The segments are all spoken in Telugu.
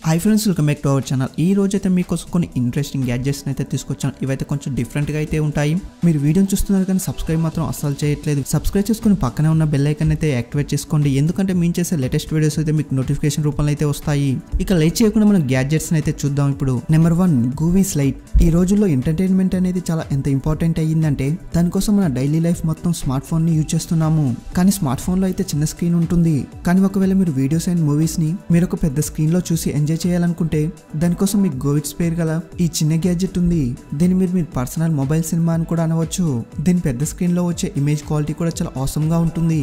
Hi friends, welcome back to our channel. ఈ రోజు అయితే మీకోసం కొన్ని ఇంట్రెస్టింగ్ గ్యాడ్జెట్స్ అయితే తీసుకొచ్చాను. ఇవైతే కొంచెం డిఫరెంట్ గా అయితే ఉంటాయి. మీరు వీడియోని చూస్తున్నారు కానీ సబ్స్క్రైబ్ మాత్రం అస్సలు చేయట్లేదు. సబ్స్క్రైబ్ చేసుకుని పక్కనే ఉన్న బెల్ ఐకాన్ అయితే యాక్టివేట్ చేసుకోండి, ఎందుకంటే మేము చేసే లేటెస్ట్ వీడియోస్ అయితే మీకు నోటిఫికేషన్ రూపంలో అయితే వస్తాయి. ఇక లేట్ చేయకుండా మనం గ్యాడ్జెట్స్ అయితే చూద్దాం. ఇప్పుడు నెంబర్ 1 గూవీస్ లైట్. ఈ రోజుల్లో ఎంటర్టైన్మెంట్ అనేది చాలా ఎంత ఇంపార్టెంట్ అయ్యిందంటే దానికోసం మన డైలీ లైఫ్ మొత్తం స్మార్ట్ ఫోన్ ని యూజ్ చేస్తున్నాము. కానీ స్మార్ట్ ఫోన్ లో అయితే చిన్న స్క్రీన్ ఉంటుంది. కానీ ఒకవేళ మీరు వీడియోస్ అండ్ మూవీస్ ని మీరు ఒక పెద్ద స్క్రీన్ లో చూసి ఎంజాయ్ చేయాలనుకుంటే దానికోసం మీకు గోవిట్స్ పేరు గల ఈ చిన్న గ్యాడ్జెట్ ఉంది. దీన్ని మీరు మీ పర్సనల్ మొబైల్ సినిమా అని కూడా అనవచ్చు. దీని పెద్ద స్క్రీన్ లో వచ్చే ఇమేజ్ క్వాలిటీ కూడా చాలా ఆసమ్ గా ఉంటుంది.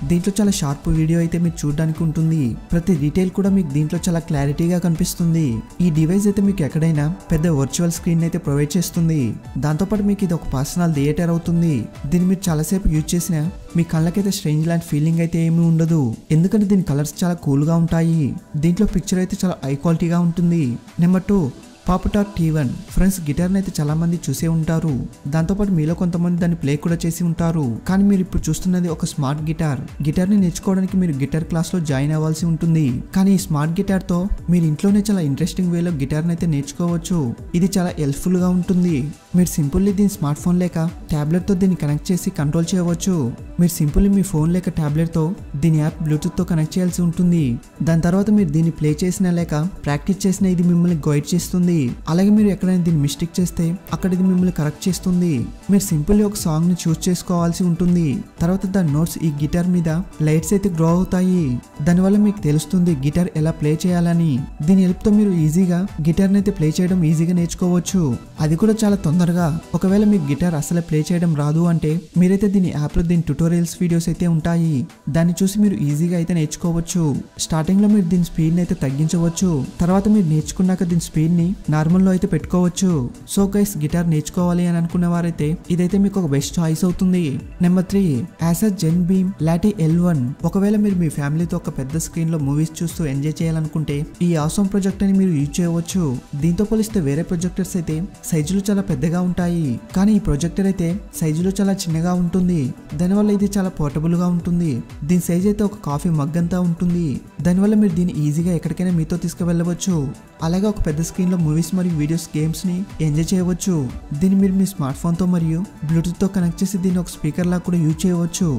దీంట్లో చాలా షార్ప్ వీడియో అయితే మీరు చూడడానికి ఉంటుంది. ప్రతి డీటెయిల్ కూడా మీకు దీంట్లో చాలా క్లారిటీగా కనిపిస్తుంది. ఈ డివైస్ అయితే మీకు ఎక్కడైనా పెద్ద వర్చువల్ స్క్రీన్ అయితే ప్రొవైడ్ చేస్తుంది. దాంతోపాటు మీకు ఇది ఒక పర్సనల్ థియేటర్ అవుతుంది. దీన్ని మీరు చాలాసేపు యూజ్ చేసినా మీ కళ్ళకైతే స్ట్రేంజ్ లాంటి ఫీలింగ్ అయితే ఏమీ ఉండదు, ఎందుకంటే దీని కలర్స్ చాలా కూల్గా ఉంటాయి. దీంట్లో పిక్చర్ అయితే చాలా హై క్వాలిటీగా ఉంటుంది. Number 2 పాపుటార్ T1. ఫ్రెండ్స్, గిటార్ని అయితే చాలా మంది చూసే ఉంటారు. దాంతోపాటు మీలో కొంతమంది దాన్ని ప్లే కూడా చేసి ఉంటారు. కానీ మీరు ఇప్పుడు చూస్తున్నది ఒక స్మార్ట్ గిటార్. గిటార్ని నేర్చుకోవడానికి మీరు గిటార్ క్లాస్లో జాయిన్ అవ్వాల్సి ఉంటుంది. కానీ ఈ స్మార్ట్ గిటార్తో మీరు ఇంట్లోనే చాలా ఇంట్రెస్టింగ్ వేలో గిటార్ని అయితే నేర్చుకోవచ్చు. ఇది చాలా హెల్ప్ఫుల్గా ఉంటుంది. మీరు సింపుల్లీ దీని స్మార్ట్ ఫోన్ లేక ట్యాబ్లెట్తో దీన్ని కనెక్ట్ చేసి కంట్రోల్ చేయవచ్చు. మీరు సింపుల్లీ మీ ఫోన్ లేక ట్యాబ్లెట్తో దీని యాప్ బ్లూటూత్తో కనెక్ట్ చేయాల్సి ఉంటుంది. దాని తర్వాత మీరు దీన్ని ప్లే చేసినా లేక ప్రాక్టీస్ చేసినా ఇది మిమ్మల్ని గైడ్ చేస్తుంది. అలాగే మీరు ఎక్కడైనా దీన్ని మిస్టేక్ చేస్తే అక్కడ ఇది మిమ్మల్ని కరెక్ట్ చేస్తుంది. మీరు సింపుల్లీ ఒక సాంగ్ ని చూస్ చేసుకోవాల్సి ఉంటుంది. తర్వాత దాని నోట్స్ ఈ గిటార్ మీద లైట్స్ అయితే గ్రో అవుతాయి. దానివల్ల మీకు తెలుస్తుంది గిటార్ ఎలా ప్లే చేయాలని. దీని హెల్ప్ తో మీరు ఈజీగా గిటార్ అయితే ప్లే చేయడం ఈజీగా నేర్చుకోవచ్చు. అది కూడా చాలా తొందరగా. ఒకవేళ మీకు గిటార్ అసలు ప్లే చేయడం రాదు అంటే మీరైతే దీని యాప్ లో దీని ట్యుటోరియల్స్ వీడియోస్ అయితే ఉంటాయి. దాన్ని చూసి మీరు ఈజీగా అయితే నేర్చుకోవచ్చు. స్టార్టింగ్ లో మీరు దీని స్పీడ్ ని అయితే తగ్గించవచ్చు. తర్వాత మీరు నేర్చుకున్నాక దీని స్పీడ్ ని నార్మల్ లో అయితే పెట్టుకోవచ్చు. సో గైస్, గిటార్ నేర్చుకోవాలి అని అనుకున్న వారైతే ఇదైతే మీకు ఒక బెస్ట్ చాయిస్ అవుతుంది. Number 3 Acer ZenBeam Lati L1. ఒకవేళ మీరు మీ ఫ్యామిలీతో ఒక పెద్ద స్క్రీన్ లో మూవీస్ చూస్తూ ఎంజాయ్ చేయాలనుకుంటే ఈ ఆసమ్ ప్రొజెక్టర్ ని మీరు యూజ్ చేయవచ్చు. దీంతో పోలిస్తే వేరే ప్రొజెక్టర్స్ అయితే సైజులు చాలా పెద్దగా ఉంటాయి, కానీ ఈ ప్రొజెక్టర్ అయితే సైజులో చాలా చిన్నగా ఉంటుంది. దానివల్ల ఇది చాలా పోర్టబుల్ గా ఉంటుంది. దీని సైజ్ అయితే ఒక కాఫీ మగ్ అంతా ఉంటుంది. దానివల్ల మీరు దీన్ని ఈజీగా ఎక్కడికైనా మీతో తీసుకువెళ్ళవచ్చు. అలాగే ఒక పెద్ద స్క్రీన్ లో మూవీస్ మరియు వీడియోస్ గేమ్స్ ని ఎంజాయ్ చేయవచ్చు. దీన్ని మీరు మీ స్మార్ట్ ఫోన్ తో మరియు బ్లూటూత్ తో కనెక్ట్ చేసి దీన్ని ఒక స్పీకర్ లా కూడా యూజ్ చేయవచ్చు.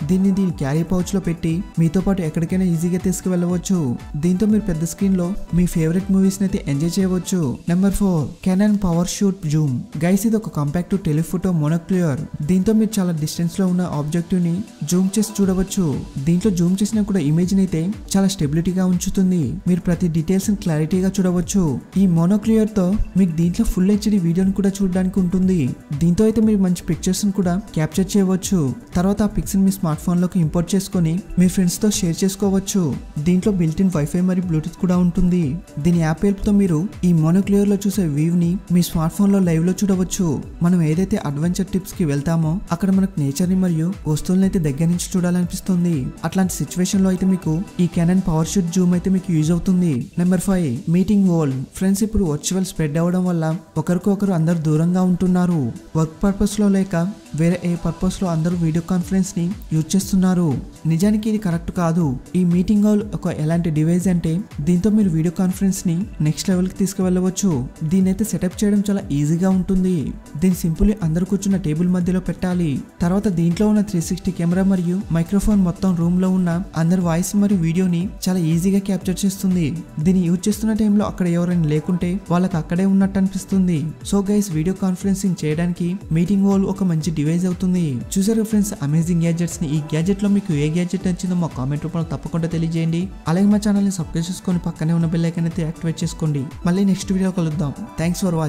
దీన్ని క్యారీ పౌచ్ లో పెట్టి మీతో పాటు ఎక్కడికైనా ఈజీగా తీసుకువెళ్ళవచ్చు. దీంతో మీరు పెద్ద స్క్రీన్ లో మీ ఫేవరెట్ మూవీస్ అయితే ఎంజాయ్ చేయవచ్చు. Number 4 Canon PowerShoot Zoom. Guys, ఇది ఒక కాంపాక్ట్ టెలిఫోటో మోనోక్లియర్. దీంతో మీరు చాలా డిస్టెన్స్ లో ఉన్న ఆబ్జెక్టివ్ ని జూమ్ చేసి చూడవచ్చు. దీంట్లో జూమ్ చేసినా కూడా ఇమేజ్ అయితే చాలా స్టెబిలిటీగా ఉంచుతుంది. మీరు ప్రతి డీటెయిల్స్ క్లారిటీగా చూడవచ్చు. ఈ మోనోక్లియర్ తో మీకు దీంట్లో ఫుల్ HD వీడియోని కూడా చూడడానికి ఉంటుంది. దీంతో అయితే మీరు మంచి పిక్చర్స్ కూడా క్యాప్చర్ చేయవచ్చు. తర్వాత ఆ పిక్స్ మీ స్మార్ట్ ఫోన్ లోకి ఇంపోర్ట్ చేసుకొని మీ ఫ్రెండ్స్ తో షేర్ చేసుకోవచ్చు. దీంట్లో బిల్ట్ ఇన్ వైఫై మరియు బ్లూటూత్ కూడా ఉంటుంది. దీని యాప్ హెల్ప్ తో మీరు ఈ మోనోక్లియర్ లో చూసే వ్యూ ని మీ స్మార్ట్ ఫోన్ లో లైవ్ లో చూడవచ్చు. మనం ఏదైతే అడ్వెంచర్ ట్రిప్స్ కి వెళ్తామో అక్కడ మనకు నేచర్ ని మరియు వస్తువులను అయితే దగ్గర నుంచి చూడాలనిపిస్తుంది. అట్లాంటి సిచ్యువేషన్ లో అయితే మీకు ఈ Canon PowerShoot Zoom అయితే మీకు యూజ్ అవుతుంది. Number 5 meeting wall. ఫ్రెండ్స్, ఇప్పుడు వర్చువల్ స్ప్రెడ్ అవ్వడం వల్ల ఒకరికొకరు అందరు దూరంగా ఉంటున్నారు. వర్క్ పర్పస్ లో లేక వేరే ఏ పర్పస్ లో అందరూ వీడియో కాన్ఫరెన్స్ ని యూజ్ చేస్తున్నారు. నిజానికి ఇది కరెక్ట్ కాదు. ఈ మీటింగ్ హాల్ ఒక ఎలాంటి డివైస్ అంటే దీంతో మీరు వీడియో కాన్ఫరెన్స్ ని నెక్స్ట్ లెవెల్ కి తీసుకువెళ్ళవచ్చు. దీన్ని అయితే సెటప్ చేయడం చాలా ఈజీగా ఉంటుంది. దీన్ని సింపుల్లీ అందరు కూర్చున్న టేబుల్ మధ్యలో పెట్టాలి. తర్వాత దీంట్లో ఉన్న 360 కెమెరా మరియు మైక్రోఫోన్ మొత్తం రూమ్ లో ఉన్న అందరి వాయిస్ మరియు వీడియోని చాలా ఈజీగా క్యాప్చర్ చేస్తుంది. దీన్ని యూజ్ చేస్తున్న టైంలో అక్కడ ఎవరైనా లేకుంటే వాళ్ళకి అక్కడే ఉన్నట్టు అనిపిస్తుంది. సో గైస్, వీడియో కాన్ఫరెన్సింగ్ చేయడానికి మీటింగ్ హాల్ ఒక మంచి డివైస్ అవుతుంది. చూసారు ఫ్రెండ్స్, అమేజింగ్ గ్యాడ్జెట్స్ ని. ఈ గ్యాడ్జెట్ లో మీకు ఏ గ్యాడ్జెట్ నచ్చిందో మా కామెంట్ రూపంలో తప్పకుండా తెలియజేయండి. అలాగే మా ఛానల్ ని సబ్స్క్రైబ్ చేసుకొని పక్కనే ఉన్న బెల్ ఐకాన్ అయితే యాక్టివేట్ చేసుకోండి. మళ్ళీ నెక్స్ట్ వీడియో కలుద్దాం. Thanks for watching.